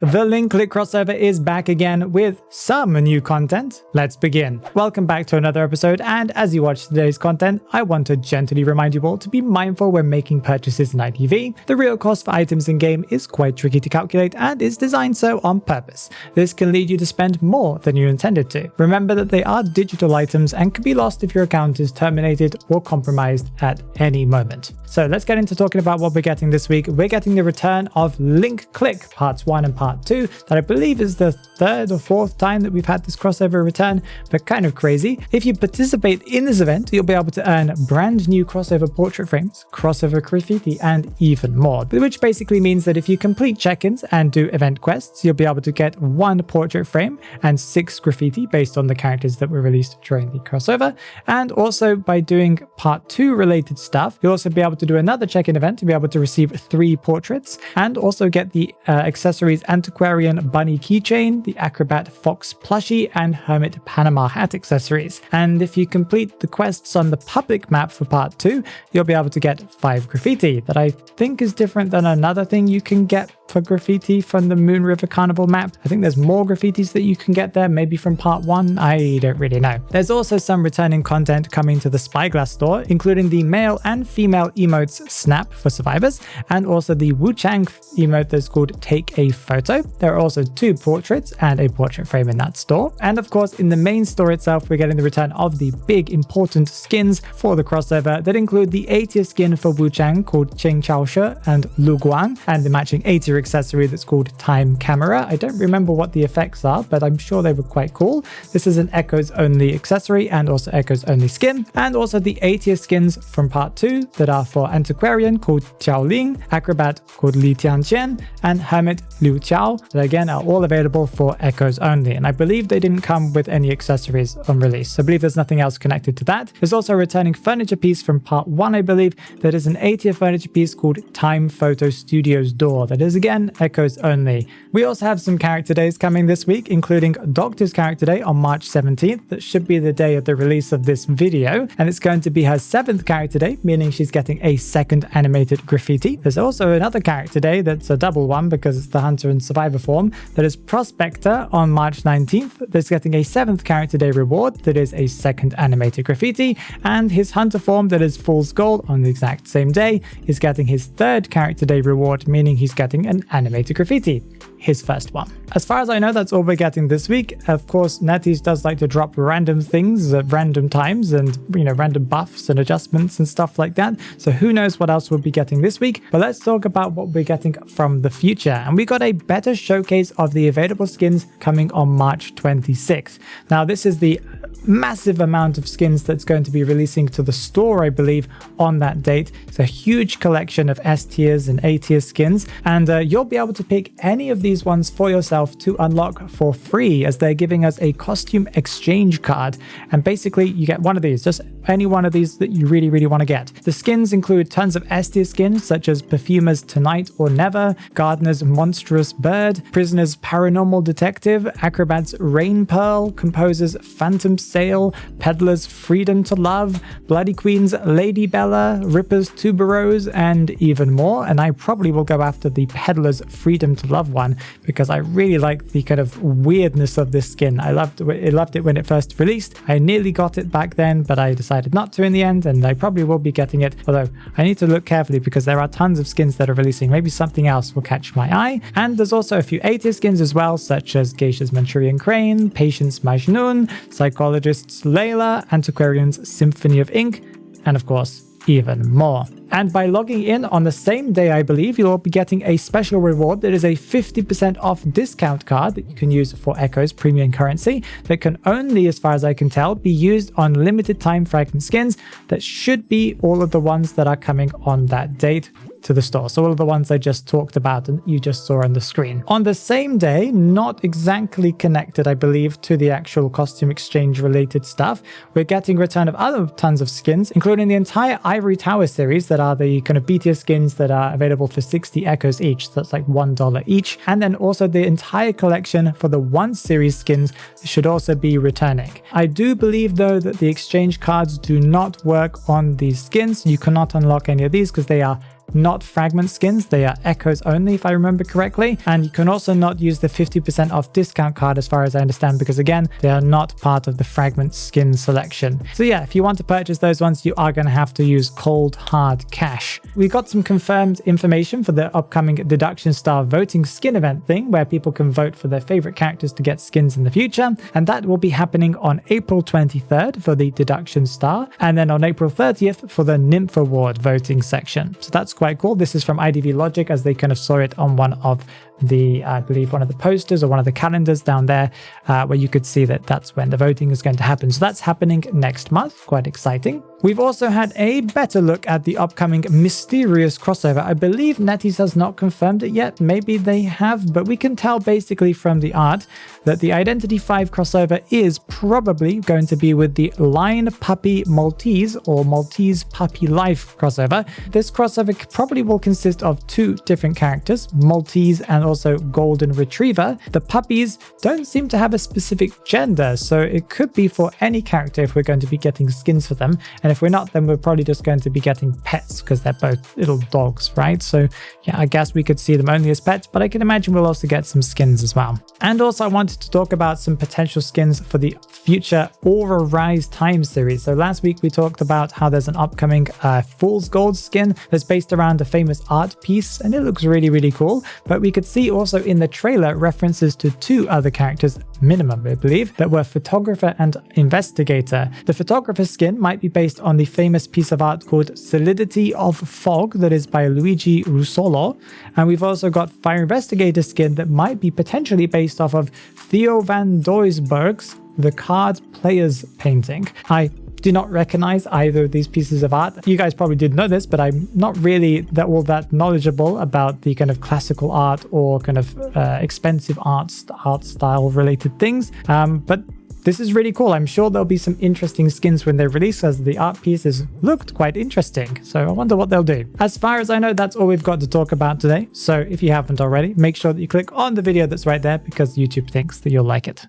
The Link Click crossover is back again with some new content. Let's begin. Welcome back to another episode, and as you watch today's content, I want to gently remind you all to be mindful when making purchases in IDV. The real cost for items in-game is quite tricky to calculate and is designed so on purpose. This can lead you to spend more than you intended to. Remember that they are digital items and can be lost if your account is terminated or compromised at any moment. So let's get into talking about what we're getting this week. We're getting the return of Link Click Parts 1 and Part 2, that I believe is the third or fourth time that we've had this crossover return, but kind of crazy. If you participate in this event, you'll be able to earn brand new crossover portrait frames, crossover graffiti, and even more, which basically means that if you complete check-ins and do event quests, you'll be able to get 1 portrait frame and 6 graffiti based on the characters that were released during the crossover. And also by doing Part 2 related stuff, you'll also be able to do another check-in event to be able to receive 3 portraits and also get the accessories Antiquarian Bunny keychain, the Acrobat Fox plushie, and Hermit Panama hat accessories. And if you complete the quests on the public map for Part 2, you'll be able to get 5 graffiti, that I think is different than another thing you can get for graffiti from the Moon River Carnival map. I think there's more graffitis that you can get there, maybe from Part 1, I don't really know. There's also some returning content coming to the Spyglass store, including the male and female emotes Snap for survivors, and also the Wu Chang emote that's called Take a Photo. There are also 2 portraits and a portrait frame in that store. And of course, in the main store itself, we're getting the return of the big important skins for the crossover that include the 80th skin for Wu Chang called Cheng Chao She and Lu Guang, and the matching 80 accessory that's called Time Camera. I don't remember what the effects are, but I'm sure they were quite cool. This is an Echoes only accessory and also Echoes only skin, and also the 80th skins from Part 2 that are for Antiquarian called Jiao Ling, Acrobat called Li Tianqian, and Hermit Liu Qiao, that again are all available for Echoes only. And I believe they didn't come with any accessories on release. I believe there's nothing else connected to that. There's also a returning furniture piece from Part 1, I believe, that is an 80th furniture piece called Time Photo Studios Door, that is again Echoes only. We also have some character days coming this week, including Doctor's character day on March 17th. That should be the day of the release of this video, and it's going to be her 7th character day, meaning she's getting a 2nd animated graffiti. There's also another character day that's a double one because it's the Hunter and Survivor form, that is Prospector on March 19th. That's getting a 7th character day reward that is a 2nd animated graffiti, and his Hunter form that is Fool's Gold on the exact same day is getting his 3rd character day reward, meaning he's getting an animated graffiti, his first one. As far as I know, that's all we're getting this week. Of course, NetEase does like to drop random things at random times and, random buffs and adjustments and stuff like that. So who knows what else we'll be getting this week. But let's talk about what we're getting from the future. And we got a better showcase of the available skins coming on March 26th. Now, this is the massive amount of skins that's going to be releasing to the store, I believe, on that date. It's a huge collection of S tiers and A tier skins, and you'll be able to pick any of these ones for yourself to unlock for free, as they're giving us a costume exchange card. And basically you get one of these, just any one of these that you really want to get. The skins include tons of S tier skins such as Perfumer's Tonight or Never, Gardener's Monstrous Bird, Prisoner's Paranormal Detective, Acrobat's Rain Pearl, Composer's Phantom Sail, Peddler's Freedom to Love, Bloody Queen's Lady Bella, Ripper's Tuberose, and even more. And I probably will go after the Peddler's Freedom to Love one because I really like the kind of weirdness of this skin. I loved it when it first released. I nearly got it back then, but I decided not to in the end, and I probably will be getting it, although I need to look carefully because there are tons of skins that are releasing. Maybe something else will catch my eye. And there's also a few A-tier skins as well, such as Geisha's Manchurian Crane, Patience Majnun, Psychologist's Layla, Antiquarian's Symphony of Ink, and of course, even more. And by logging in on the same day, I believe, you'll be getting a special reward that is a 50% off discount card that you can use for Echo's premium currency that can only, as far as I can tell, be used on limited time fragment skins that should be all of the ones that are coming on that date to the store. So all of the ones I just talked about and you just saw on the screen. On the same day, not exactly connected, I believe, to the actual costume exchange related stuff, we're getting return of other tons of skins, including the entire Ivory Tower series that are the kind of B-tier skins that are available for 60 Echoes each. So that's like $1 each. And then also the entire collection for the 1 series skins should also be returning. I do believe though that the exchange cards do not work on these skins. You cannot unlock any of these because they are not fragment skins. They are echoes only, if I remember correctly. And you can also not use the 50% off discount card, as far as I understand, because again, they are not part of the fragment skin selection. So yeah, if you want to purchase those ones, you are going to have to use cold hard cash. We got some confirmed information for the upcoming Deduction Star voting skin event thing, where people can vote for their favorite characters to get skins in the future. And that will be happening on April 23rd for the Deduction Star, and then on April 30th for the Nymph Award voting section. So that's quite cool. This is from IDV Logic, as they kind of saw it on one of the, I believe, one of the posters or one of the calendars down there, where you could see that that's when the voting is going to happen. So that's happening next month. Quite exciting. We've also had a better look at the upcoming mysterious crossover. I believe NetEase has not confirmed it yet. Maybe they have, but we can tell basically from the art that the Identity 5 crossover is probably going to be with the Lion Puppy Maltese or Maltese Puppy Life crossover. This crossover probably will consist of 2 different characters, Maltese and also Golden Retriever. The puppies don't seem to have a specific gender, so it could be for any character if we're going to be getting skins for them. And if we're not, then we're probably just going to be getting pets because they're both little dogs, right? So yeah, I guess we could see them only as pets, but I can imagine we'll also get some skins as well. And also I wanted to talk about some potential skins for the future Aura Rise Time series. So last week we talked about how there's an upcoming Fool's Gold skin that's based around a famous art piece, and it looks really, really cool. But we could see also in the trailer references to 2 other characters, minimum, I believe, that were Photographer and Investigator. The Photographer skin might be based on the famous piece of art called Solidity of Fog that is by Luigi Russolo. And we've also got Fire Investigator skin that might be potentially based off of Theo van Doesburg's The Card Players painting. I do not recognize either of these pieces of art. You guys probably did know this, but I'm not really all that knowledgeable about the kind of classical art or kind of expensive art style related things. But this is really cool. I'm sure there'll be some interesting skins when they release, as the art pieces looked quite interesting. So I wonder what they'll do. As far as I know, that's all we've got to talk about today. So if you haven't already, make sure that you click on the video that's right there, because YouTube thinks that you'll like it.